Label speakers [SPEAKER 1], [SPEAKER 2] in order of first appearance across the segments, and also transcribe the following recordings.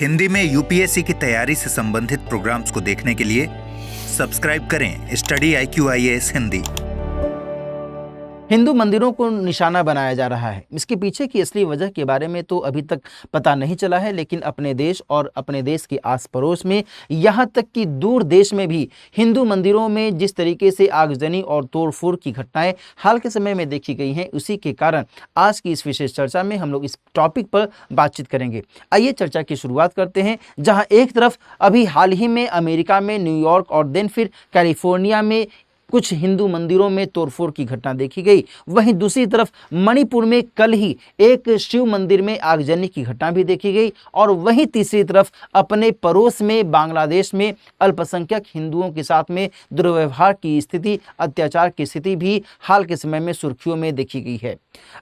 [SPEAKER 1] हिंदी में यूपीएससी की तैयारी से संबंधित प्रोग्राम्स को देखने के लिए सब्सक्राइब करें स्टडी IQIAS हिंदी।
[SPEAKER 2] हिंदू मंदिरों को निशाना बनाया जा रहा है। इसके पीछे की असली वजह के बारे में तो अभी तक पता नहीं चला है, लेकिन अपने देश और अपने देश के आस पड़ोस में, यहाँ तक कि दूर देश में भी हिंदू मंदिरों में जिस तरीके से आगजनी और तोड़फोड़ की घटनाएं हाल के समय में देखी गई हैं, उसी के कारण आज की इस विशेष चर्चा में हम लोग इस टॉपिक पर बातचीत करेंगे। आइए चर्चा की शुरुआत करते हैं, जहाँ एक तरफ अभी हाल ही में अमेरिका में न्यूयॉर्क और देन फिर कैलिफोर्निया में कुछ हिंदू मंदिरों में तोड़फोड़ की घटना देखी गई, वहीं दूसरी तरफ मणिपुर में कल ही एक शिव मंदिर में आगजनी की घटना भी देखी गई, और वहीं तीसरी तरफ अपने पड़ोस में बांग्लादेश में अल्पसंख्यक हिंदुओं के साथ में दुर्व्यवहार की स्थिति, अत्याचार की स्थिति भी हाल के समय में सुर्खियों में देखी गई है।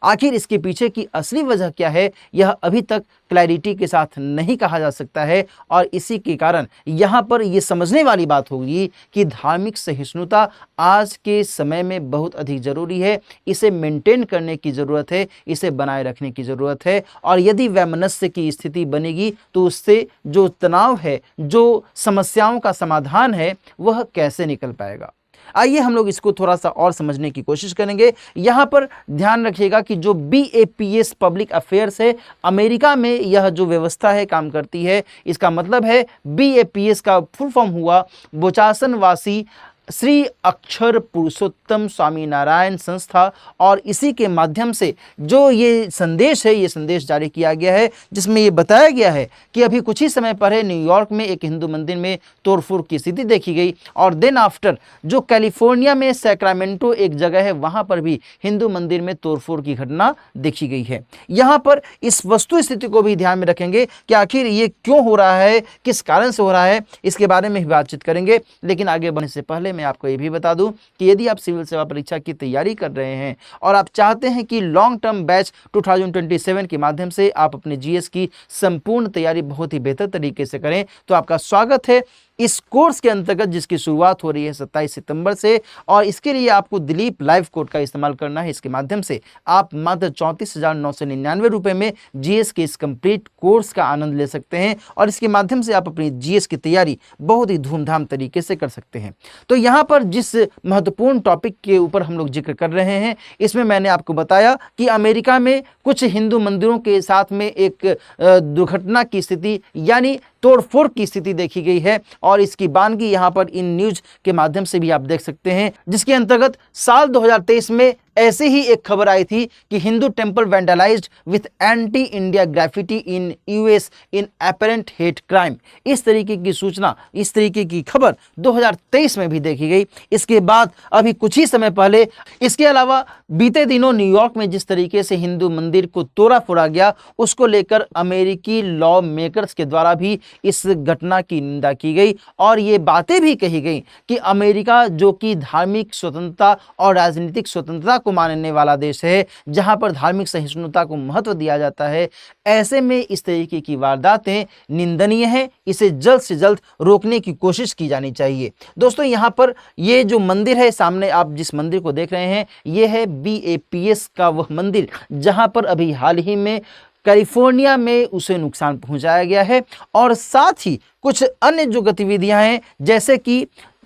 [SPEAKER 2] आखिर इसके पीछे की असली वजह क्या है, यह अभी तक क्लैरिटी के साथ नहीं कहा जा सकता है, और इसी के कारण यहाँ पर यह समझने वाली बात होगी कि धार्मिक सहिष्णुता आज के समय में बहुत अधिक जरूरी है। इसे मेंटेन करने की ज़रूरत है, इसे बनाए रखने की ज़रूरत है, और यदि वैमनस्य की स्थिति बनेगी तो उससे जो तनाव है, जो समस्याओं का समाधान है, वह कैसे निकल पाएगा। आइए हम लोग इसको थोड़ा सा और समझने की कोशिश करेंगे। यहाँ पर ध्यान रखिएगा कि जो BAPS पब्लिक अफेयर्स है, अमेरिका में यह जो व्यवस्था है काम करती है। इसका मतलब है BAPS का फुल फॉर्म हुआ बोचासनवासी श्री अक्षर पुरुषोत्तम स्वामी नारायण संस्था, और इसी के माध्यम से जो ये संदेश है, ये संदेश जारी किया गया है, जिसमें ये बताया गया है कि अभी कुछ ही समय पहले न्यूयॉर्क में एक हिंदू मंदिर में तोड़फोड़ की स्थिति देखी गई, और देन आफ्टर जो कैलिफोर्निया में सैक्रामेंटो एक जगह है, वहाँ पर भी हिंदू मंदिर में तोड़फोड़ की घटना देखी गई है। यहाँ पर इस वस्तु स्थिति को भी ध्यान में रखेंगे कि आखिर ये क्यों हो रहा है, किस कारण से हो रहा है, इसके बारे में भी बातचीत करेंगे। लेकिन आगे बढ़ने से पहले मैं आपको ये भी बता दूं कि यदि आप सिविल सेवा परीक्षा की तैयारी कर रहे हैं और आप चाहते हैं कि लॉन्ग टर्म बैच 2027 के माध्यम से आप अपने GS की संपूर्ण तैयारी बहुत ही बेहतर तरीके से करें, तो आपका स्वागत है इस कोर्स के अंतर्गत, जिसकी शुरुआत हो रही है 27 सितंबर से। और इसके लिए आपको दिलीप लाइव कोड का इस्तेमाल करना है। इसके माध्यम से आप मात्र 34,999 रुपये में GS के इस कंप्लीट कोर्स का आनंद ले सकते हैं, और इसके माध्यम से आप अपनी GS की तैयारी बहुत ही धूमधाम तरीके से कर सकते हैं। तो यहाँ पर जिस महत्वपूर्ण टॉपिक के ऊपर हम लोग जिक्र कर रहे हैं, इसमें मैंने आपको बताया कि अमेरिका में कुछ हिंदू मंदिरों के साथ में एक दुर्घटना की स्थिति यानी तोड़फोड़ की स्थिति देखी गई है, और इसकी बानगी यहाँ पर इन न्यूज के माध्यम से भी आप देख सकते हैं, जिसके अंतर्गत साल 2023 में ऐसे ही एक खबर आई थी कि Hindu temple vandalised with anti India graffiti in US in apparent hate crime. इस तरीके की सूचना, इस तरीके की खबर 2023 में भी देखी गई। इसके बाद अभी कुछ ही समय पहले, इसके अलावा बीते दिनों न्यूयॉर्क में जिस तरीके से हिंदू मंदिर को तोड़ा फोड़ा गया, उसको लेकर अमेरिकी लॉ मेकर्स के द्वारा भी इस घटना की निंदा की गई, और ये बातें भी कही गई कि अमेरिका जो कि धार्मिक स्वतंत्रता और राजनीतिक स्वतंत्रता को मानने वाला देश है, जहां पर धार्मिक सहिष्णुता को महत्व दिया जाता है, ऐसे में इस तरीके की वारदातें निंदनीय है। इसे जल्द से जल्द रोकने की कोशिश की जानी चाहिए। दोस्तों, यहाँ पर ये जो मंदिर है, सामने आप जिस मंदिर को देख रहे हैं, ये है BAPS का वह मंदिर जहां पर अभी हाल ही में कैलिफोर्निया में उसे नुकसान पहुंचाया गया है, और साथ ही कुछ अन्य जो गतिविधियां हैं, जैसे कि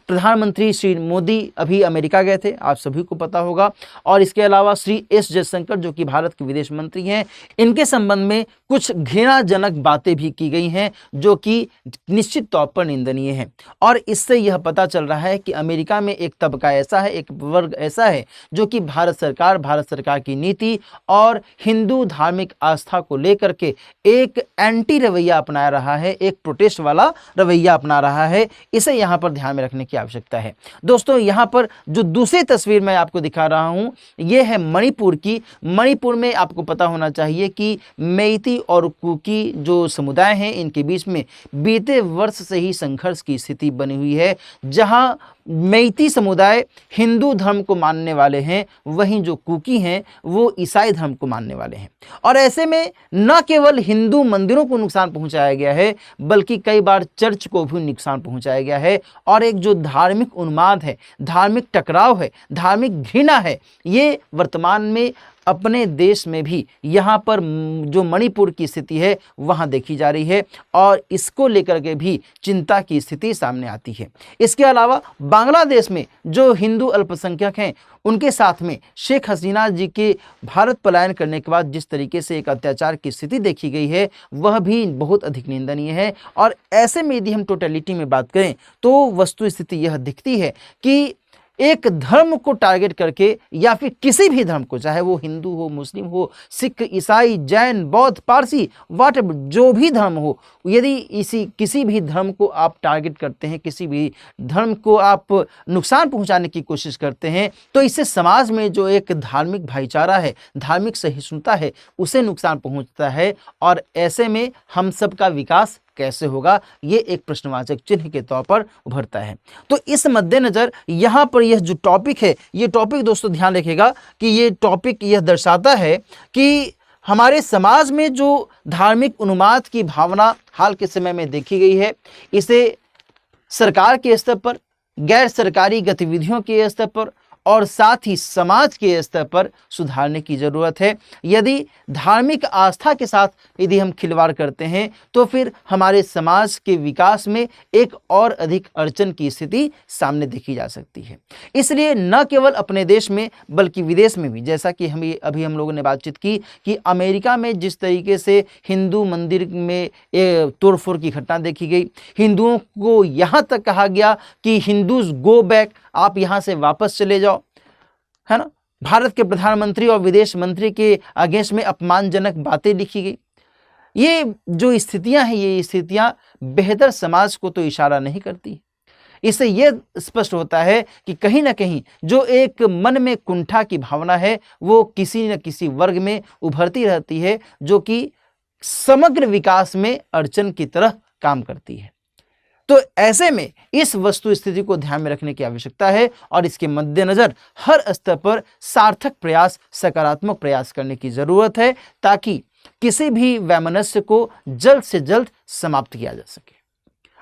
[SPEAKER 2] प्रधानमंत्री श्री मोदी अभी अमेरिका गए थे, आप सभी को पता होगा, और इसके अलावा श्री S जयशंकर जो कि भारत के विदेश मंत्री हैं, इनके संबंध में कुछ घृणाजनक बातें भी की गई हैं, जो कि निश्चित तौर पर निंदनीय है। और इससे यह पता चल रहा है कि अमेरिका में एक तबका ऐसा है, एक वर्ग ऐसा है, जो कि भारत सरकार की नीति और हिंदू धार्मिक आस्था को लेकर के एक एंटी रवैया अपना रहा है, एक प्रोटेस्ट वाला रवैया अपना रहा है। इसे यहाँ पर ध्यान में रखने की आवश्यकता है। दोस्तों, यहाँ पर जो दूसरी तस्वीर मैं आपको दिखा रहा हूँ, ये है मणिपुर की। मणिपुर में आपको पता होना चाहिए कि मेइती और कुकी जो समुदाय हैं, इनके बीच में बीते वर्ष से ही संघर्ष की स्थिति बनी हुई है, जहाँ मेइती समुदाय हिंदू धर्म को मानने वाले हैं, वहीं जो कुकी हैं वो ईसाई धर्म को मानने वाले हैं। और ऐसे में न केवल हिंदू मंदिरों को नुकसान पहुंचाया गया है, बल्कि कई बार चर्च को भी नुकसान पहुंचाया गया है, और एक जो धार्मिक उन्माद है, धार्मिक टकराव है, धार्मिक घृणा है, ये वर्तमान में अपने देश में भी यहाँ पर जो मणिपुर की स्थिति है वहाँ देखी जा रही है और इसको लेकर के भी चिंता की स्थिति सामने आती है। इसके अलावा बांग्लादेश में जो हिंदू अल्पसंख्यक हैं उनके साथ में शेख हसीना जी के भारत पलायन करने के बाद जिस तरीके से एक अत्याचार की स्थिति देखी गई है वह भी बहुत अधिक निंदनीय है। और ऐसे में यदि हम टोटलिटी में बात करें तो वस्तु स्थिति यह दिखती है कि एक धर्म को टारगेट करके या फिर किसी भी धर्म को, चाहे वो हिंदू हो, मुस्लिम हो, सिख, ईसाई, जैन, बौद्ध, पारसी, व्हाटएवर जो भी धर्म हो, यदि किसी भी धर्म को आप टारगेट करते हैं, किसी भी धर्म को आप नुकसान पहुंचाने की कोशिश करते हैं तो इससे समाज में जो एक धार्मिक भाईचारा है, धार्मिक सहिष्णुता है, उसे नुकसान पहुंचता है। और ऐसे में हम सब का विकास कैसे होगा, ये एक प्रश्नवाचक चिन्ह के तौर पर उभरता है। तो इस मद्देनजर यहाँ पर यह जो टॉपिक है, ये टॉपिक दोस्तों ध्यान रखिएगा कि ये टॉपिक यह दर्शाता है कि हमारे समाज में जो धार्मिक उन्माद की भावना हाल के समय में देखी गई है, इसे सरकार के स्तर पर, गैर सरकारी गतिविधियों के स्तर पर और साथ ही समाज के स्तर पर सुधारने की जरूरत है। यदि धार्मिक आस्था के साथ यदि हम खिलवाड़ करते हैं तो फिर हमारे समाज के विकास में एक और अधिक अड़चन की स्थिति सामने देखी जा सकती है। इसलिए न केवल अपने देश में बल्कि विदेश में भी, जैसा कि हम लोगों ने बातचीत की कि अमेरिका में जिस तरीके से हिंदू मंदिर में तोड़फोड़ की घटना देखी गई, हिंदुओं को यहाँ तक कहा गया कि हिंदूज गो बैक, आप यहाँ से वापस चले जाओ, है ना। भारत के प्रधानमंत्री और विदेश मंत्री के अगेंस्ट में अपमानजनक बातें लिखी गई। ये जो स्थितियां हैं, ये स्थितियां बेहतर समाज को तो इशारा नहीं करती। इससे यह स्पष्ट होता है कि कहीं ना कहीं जो एक मन में कुंठा की भावना है वो किसी न किसी वर्ग में उभरती रहती है, जो कि समग्र विकास में अड़चन की तरह काम करती है। तो ऐसे में इस वस्तु स्थिति को ध्यान में रखने की आवश्यकता है और इसके मद्देनजर हर स्तर पर सार्थक प्रयास, सकारात्मक प्रयास करने की जरूरत है ताकि किसी भी वैमनस्य को जल्द से जल्द समाप्त किया जा सके।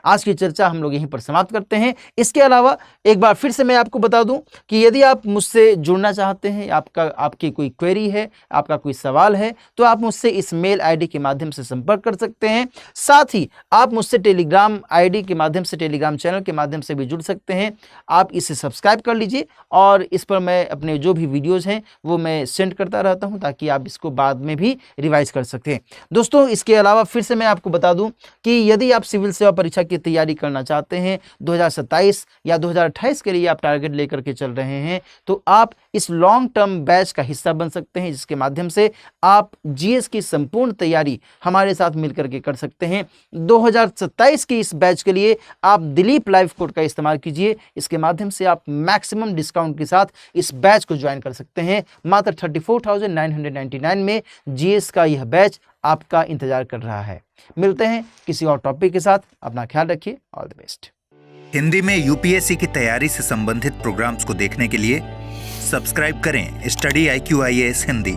[SPEAKER 2] आज की चर्चा हम लोग यहीं पर समाप्त करते हैं। इसके अलावा एक बार फिर से मैं आपको बता दूं कि यदि आप मुझसे जुड़ना चाहते हैं, आपकी कोई क्वेरी है, आपका कोई सवाल है, तो आप मुझसे इस मेल आईडी के माध्यम से संपर्क कर सकते हैं। साथ ही आप मुझसे टेलीग्राम आईडी के माध्यम से, टेलीग्राम चैनल के माध्यम से भी जुड़ सकते हैं। आप इसे सब्सक्राइब कर लीजिए और इस पर मैं अपने जो भी वीडियोज़ हैं वो मैं सेंड करता रहता हूँ ताकि आप इसको बाद में भी रिवाइज कर सकें। दोस्तों, इसके अलावा फिर से मैं आपको बता दूँ कि यदि आप सिविल सेवा परीक्षा की तैयारी करना चाहते हैं, 2027 या 2028 के लिए आप टारगेट लेकर के चल रहे हैं, तो आप इस लॉन्ग टर्म बैच का हिस्सा बन सकते हैं, जिसके माध्यम से आप जीएस की संपूर्ण तैयारी हमारे साथ मिलकर के कर सकते हैं। 2027 की इस बैच के लिए आप दिलीप लाइव कोड का इस्तेमाल कीजिए। इसके माध्यम से आप मैक्सिमम डिस्काउंट के साथ इस बैच को ज्वाइन कर सकते हैं। मात्र 34,999 में जीएस का यह बैच आपका इंतजार कर रहा है। मिलते हैं किसी और टॉपिक के साथ। अपना ख्याल रखिए। All the best.
[SPEAKER 1] हिंदी में यूपीएससी की तैयारी से संबंधित प्रोग्राम्स को देखने के लिए सब्सक्राइब करें स्टडी IQ IAS हिंदी।